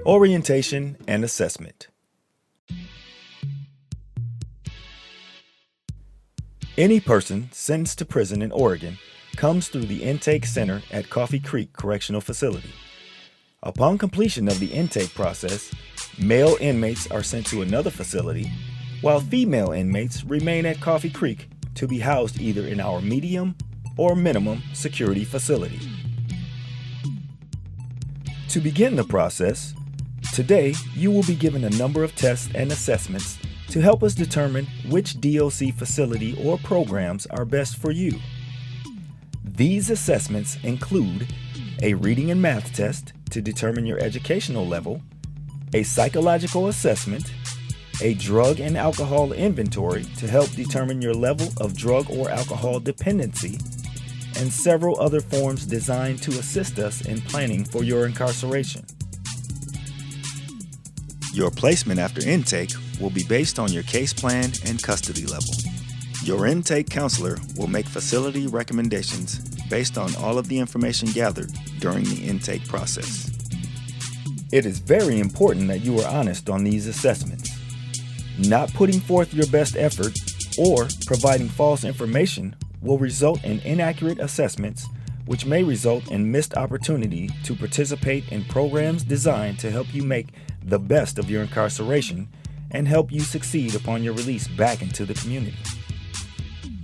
Orientation and assessment. Any person sentenced to prison in Oregon comes through the intake center at Coffee Creek Correctional Facility. Upon completion of the intake process, male inmates are sent to another facility, while female inmates remain at Coffee Creek to be housed either in our medium or minimum security facility. To begin the process, today you will be given a number of tests and assessments to help us determine which DOC facility or programs are best for you. These assessments include a reading and math test to determine your educational level, a psychological assessment, a drug and alcohol inventory to help determine your level of drug or alcohol dependency, and several other forms designed to assist us in planning for your incarceration. Your placement after intake will be based on your case plan and custody level. Your intake counselor will make facility recommendations based on all of the information gathered during the intake process. It is very important that you are honest on these assessments. Not putting forth your best effort or providing false information will result in inaccurate assessments, which may result in missed opportunity to participate in programs designed to help you make the best of your incarceration and help you succeed upon your release back into the community.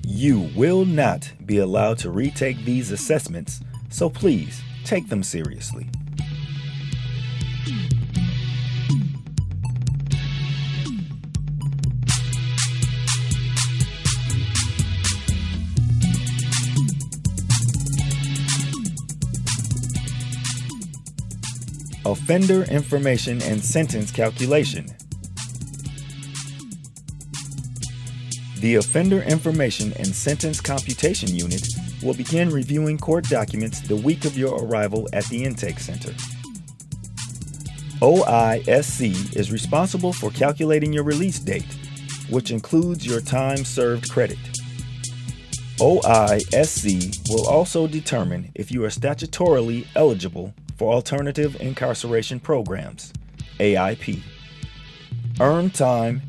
You will not be allowed to retake these assessments, so please take them seriously. Offender information and sentence calculation. The Offender Information and Sentence Computation Unit will begin reviewing court documents the week of your arrival at the intake center. OISC is responsible for calculating your release date, which includes your time served credit. OISC will also determine if you are statutorily eligible for Alternative Incarceration Programs, AIP, Earned Time,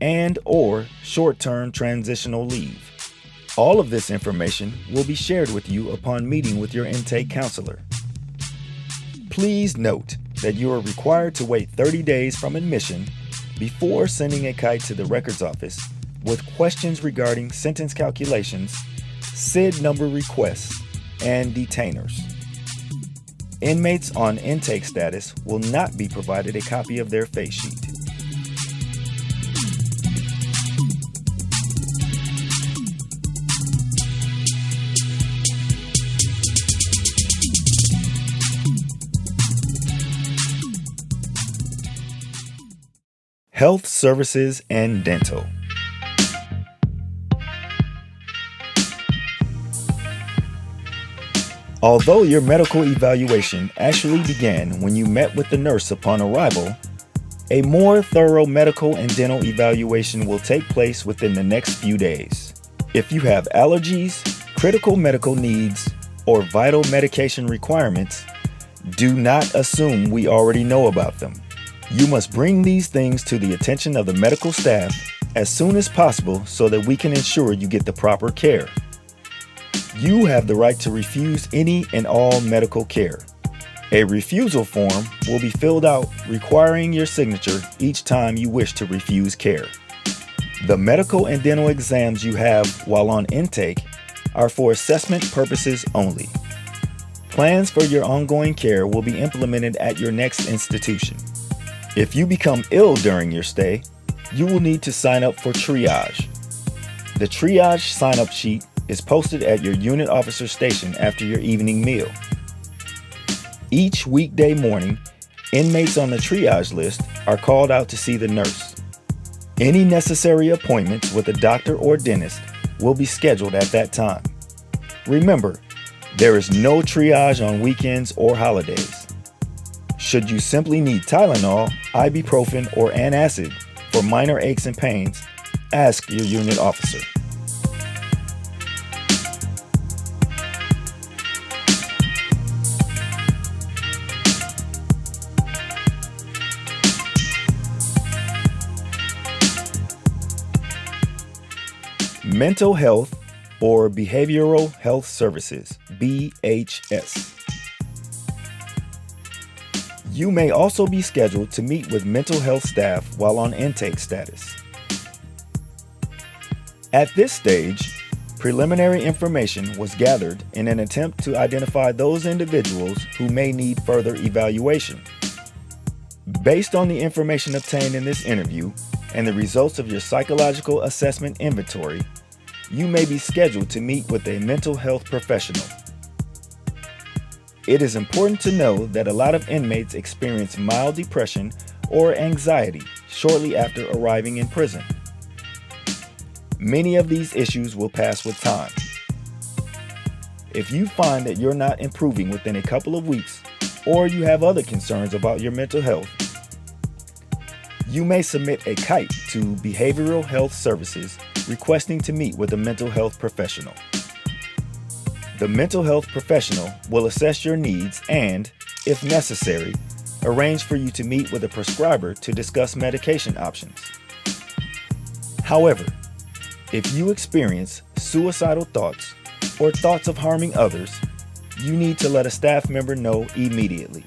and/or Short-Term Transitional Leave. All of this information will be shared with you upon meeting with your intake counselor. Please note that you are required to wait 30 days from admission before sending a kite to the records office with questions regarding sentence calculations, SID number requests, and detainers. Inmates on intake status will not be provided a copy of their face sheet. Health services and dental. Although your medical evaluation actually began when you met with the nurse upon arrival, a more thorough medical and dental evaluation will take place within the next few days. If you have allergies, critical medical needs, or vital medication requirements, do not assume we already know about them. You must bring these things to the attention of the medical staff as soon as possible so that we can ensure you get the proper care. You have the right to refuse any and all medical care. A refusal form will be filled out requiring your signature each time you wish to refuse care. The medical and dental exams you have while on intake are for assessment purposes only. Plans for your ongoing care will be implemented at your next institution. If you become ill during your stay, you will need to sign up for triage. The triage sign-up sheet is posted at your unit officer station after your evening meal. Each weekday morning, inmates on the triage list are called out to see the nurse. Any necessary appointments with a doctor or dentist will be scheduled at that time. Remember, there is no triage on weekends or holidays. Should you simply need Tylenol, ibuprofen, or antacid for minor aches and pains, ask your unit officer. Mental Health or Behavioral Health Services, BHS. You may also be scheduled to meet with mental health staff while on intake status. At this stage, preliminary information was gathered in an attempt to identify those individuals who may need further evaluation. Based on the information obtained in this interview and the results of your psychological assessment inventory, you may be scheduled to meet with a mental health professional. It is important to know that a lot of inmates experience mild depression or anxiety shortly after arriving in prison. Many of these issues will pass with time. If you find that you're not improving within a couple of weeks, or you have other concerns about your mental health, you may submit a kite to Behavioral Health Services requesting to meet with a mental health professional. The mental health professional will assess your needs and, if necessary, arrange for you to meet with a prescriber to discuss medication options. However, if you experience suicidal thoughts or thoughts of harming others, you need to let a staff member know immediately.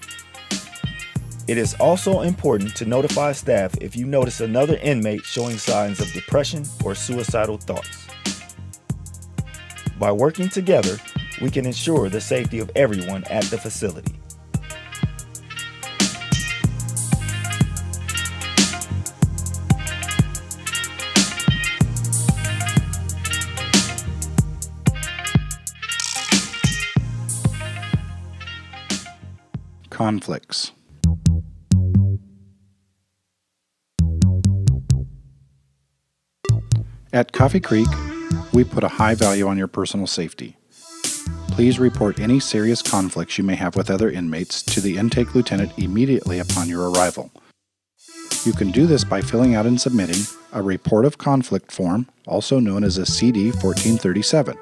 It is also important to notify staff if you notice another inmate showing signs of depression or suicidal thoughts. By working together, we can ensure the safety of everyone at the facility. Conflicts. At Coffee Creek, we put a high value on your personal safety. Please report any serious conflicts you may have with other inmates to the intake lieutenant immediately upon your arrival. You can do this by filling out and submitting a Report of Conflict form, also known as a CD 1437.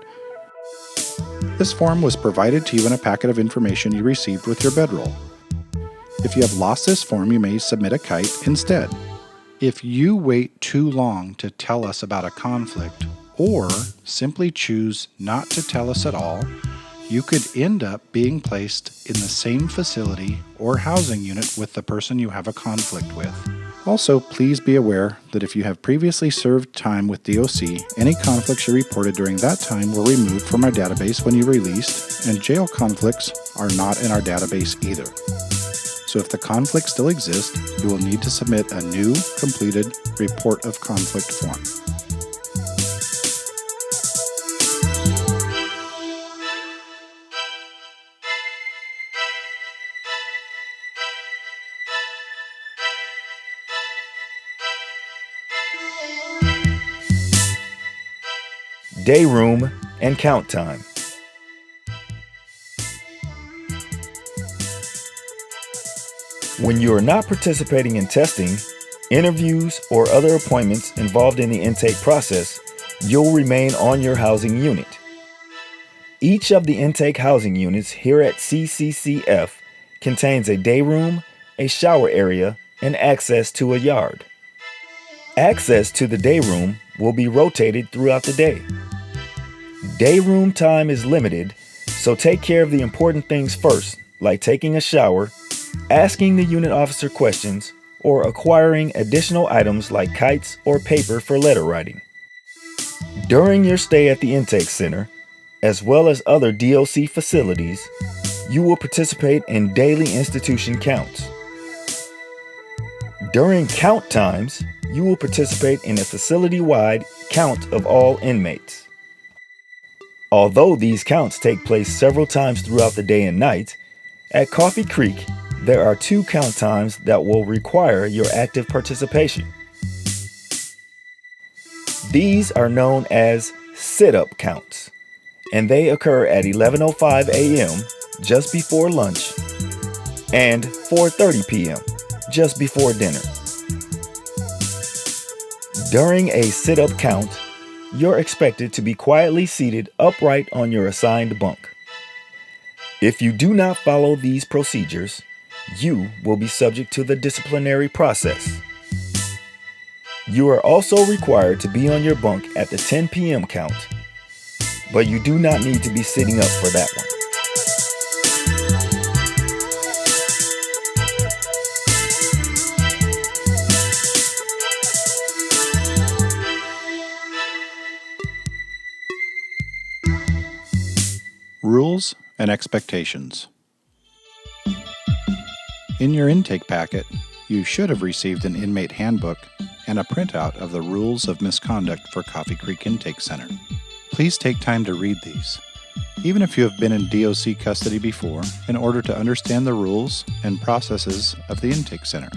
This form was provided to you in a packet of information you received with your bedroll. If you have lost this form, you may submit a kite instead. If you wait too long to tell us about a conflict, or simply choose not to tell us at all, you could end up being placed in the same facility or housing unit with the person you have a conflict with. Also, please be aware that if you have previously served time with DOC, any conflicts you reported during that time were removed from our database when you released, and jail conflicts are not in our database either. So if the conflict still exists, you will need to submit a new, completed Report of Conflict form. Day room and count time. When you are not participating in testing, interviews, or other appointments involved in the intake process, you'll remain on your housing unit. Each of the intake housing units here at CCCF contains a day room, a shower area, and access to a yard. Access to the day room will be rotated throughout the day. Day room time is limited, so take care of the important things first, like taking a shower, asking the unit officer questions, or acquiring additional items like kites or paper for letter writing. During your stay at the intake center, as well as other DOC facilities, you will participate in daily institution counts. During count times, you will participate in a facility-wide count of all inmates. Although these counts take place several times throughout the day and night, at Coffee Creek, there are 2 count times that will require your active participation. These are known as sit-up counts, and they occur at 11:05 a.m. just before lunch and 4:30 p.m. just before dinner. During a sit-up count, you're expected to be quietly seated upright on your assigned bunk. If you do not follow these procedures, you will be subject to the disciplinary process. You are also required to be on your bunk at the 10 p.m. count, but you do not need to be sitting up for that one. Rules and expectations. In your intake packet, you should have received an inmate handbook and a printout of the rules of misconduct for Coffee Creek Intake Center. Please take time to read these, even if you have been in DOC custody before, in order to understand the rules and processes of the intake center.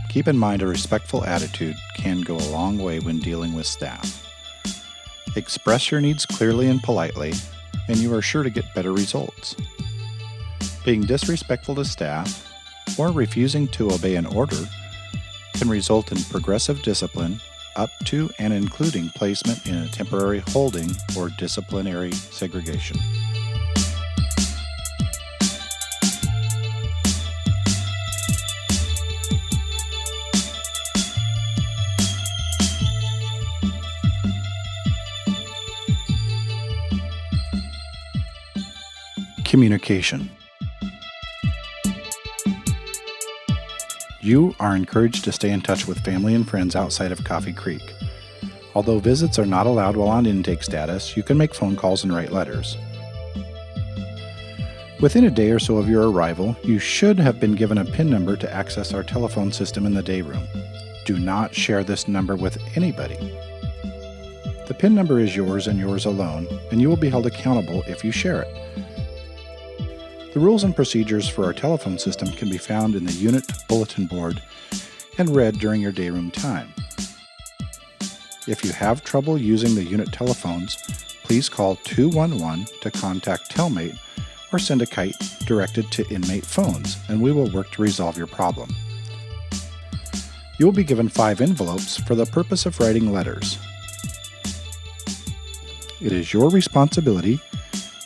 Keep in mind a respectful attitude can go a long way when dealing with staff. Express your needs clearly and politely, and you are sure to get better results. Being disrespectful to staff or refusing to obey an order can result in progressive discipline up to and including placement in a temporary holding or disciplinary segregation. Communication. You are encouraged to stay in touch with family and friends outside of Coffee Creek. Although visits are not allowed while on intake status, you can make phone calls and write letters. Within a day or so of your arrival, you should have been given a PIN number to access our telephone system in the day room. Do not share this number with anybody. The PIN number is yours and yours alone, and you will be held accountable if you share it. The rules and procedures for our telephone system can be found in the unit bulletin board and read during your day room time. If you have trouble using the unit telephones, please call 211 to contact Telmate or send a kite directed to inmate phones, and we will work to resolve your problem. You will be given 5 envelopes for the purpose of writing letters. It is your responsibility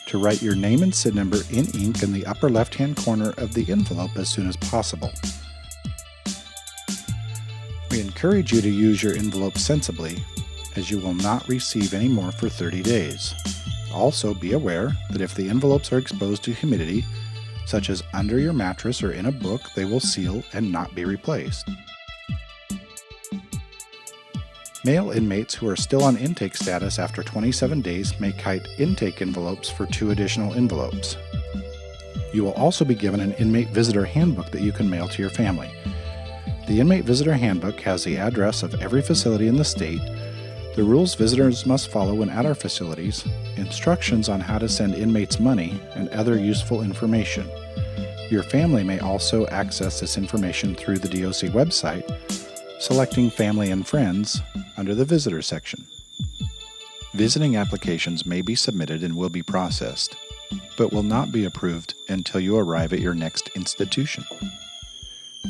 to write your name and SID number in ink in the upper left-hand corner of the envelope as soon as possible. We encourage you to use your envelope sensibly, as you will not receive any more for 30 days. Also, be aware that if the envelopes are exposed to humidity, such as under your mattress or in a book, they will seal and not be replaced. Male inmates who are still on intake status after 27 days may kite intake envelopes for 2 additional envelopes. You will also be given an inmate visitor handbook that you can mail to your family. The inmate visitor handbook has the address of every facility in the state, the rules visitors must follow when at our facilities, instructions on how to send inmates money, and other useful information. Your family may also access this information through the DOC website, selecting Family and Friends under the Visitor section. Visiting applications may be submitted and will be processed, but will not be approved until you arrive at your next institution.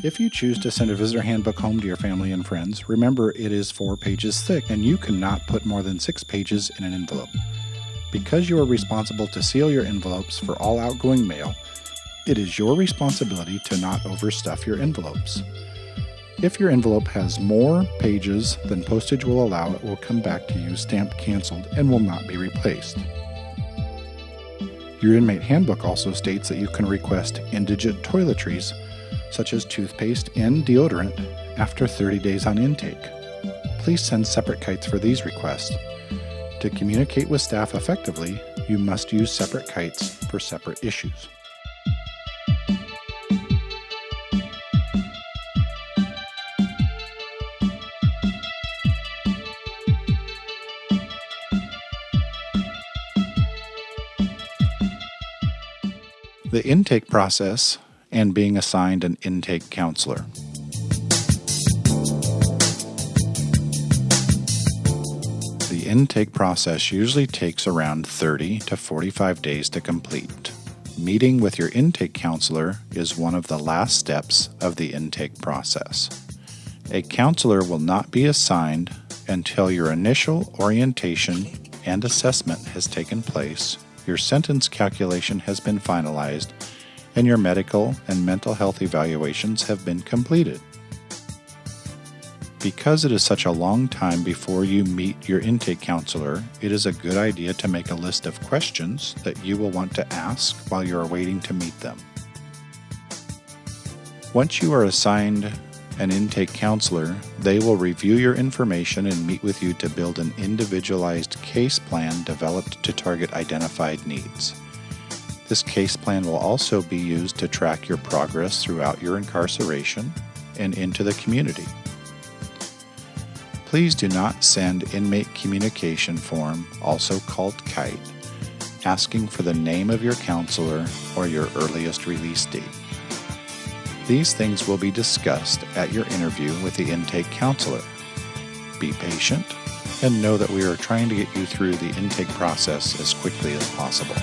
If you choose to send a visitor handbook home to your family and friends, remember it is 4 pages thick and you cannot put more than 6 pages in an envelope. Because you are responsible to seal your envelopes for all outgoing mail, it is your responsibility to not overstuff your envelopes. If your envelope has more pages than postage will allow, it will come back to you stamped canceled and will not be replaced. Your inmate handbook also states that you can request indigent toiletries, such as toothpaste and deodorant, after 30 days on intake. Please send separate kites for these requests. To communicate with staff effectively, you must use separate kites for separate issues. The intake process and being assigned an intake counselor. The intake process usually takes around 30 to 45 days to complete. Meeting with your intake counselor is one of the last steps of the intake process. A counselor will not be assigned until your initial orientation and assessment has taken place, your sentence calculation has been finalized, and your medical and mental health evaluations have been completed. Because it is such a long time before you meet your intake counselor, it is a good idea to make a list of questions that you will want to ask while you are waiting to meet them. Once you are assigned an intake counselor, they will review your information and meet with you to build an individualized case plan developed to target identified needs. This case plan will also be used to track your progress throughout your incarceration and into the community. Please do not send inmate communication form, also called KITE, asking for the name of your counselor or your earliest release date. These things will be discussed at your interview with the intake counselor. Be patient and know that we are trying to get you through the intake process as quickly as possible.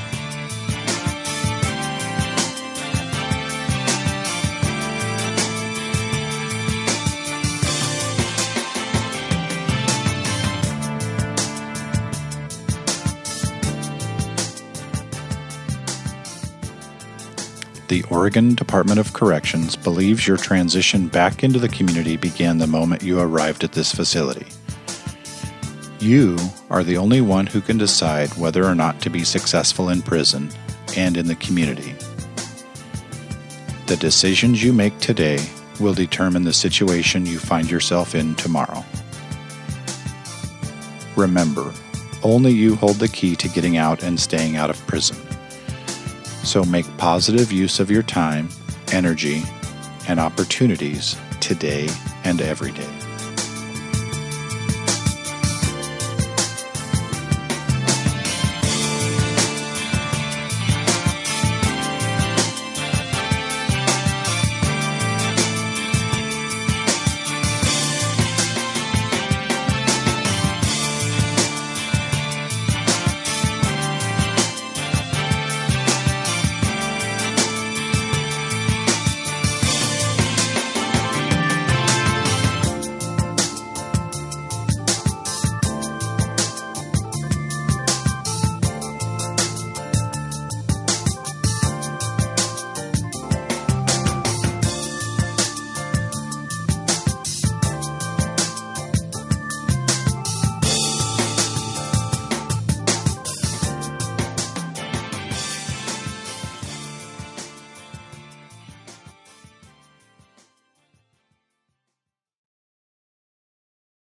The Oregon Department of Corrections believes your transition back into the community began the moment you arrived at this facility. You are the only one who can decide whether or not to be successful in prison and in the community. The decisions you make today will determine the situation you find yourself in tomorrow. Remember, only you hold the key to getting out and staying out of prison. So make positive use of your time, energy, and opportunities today and every day.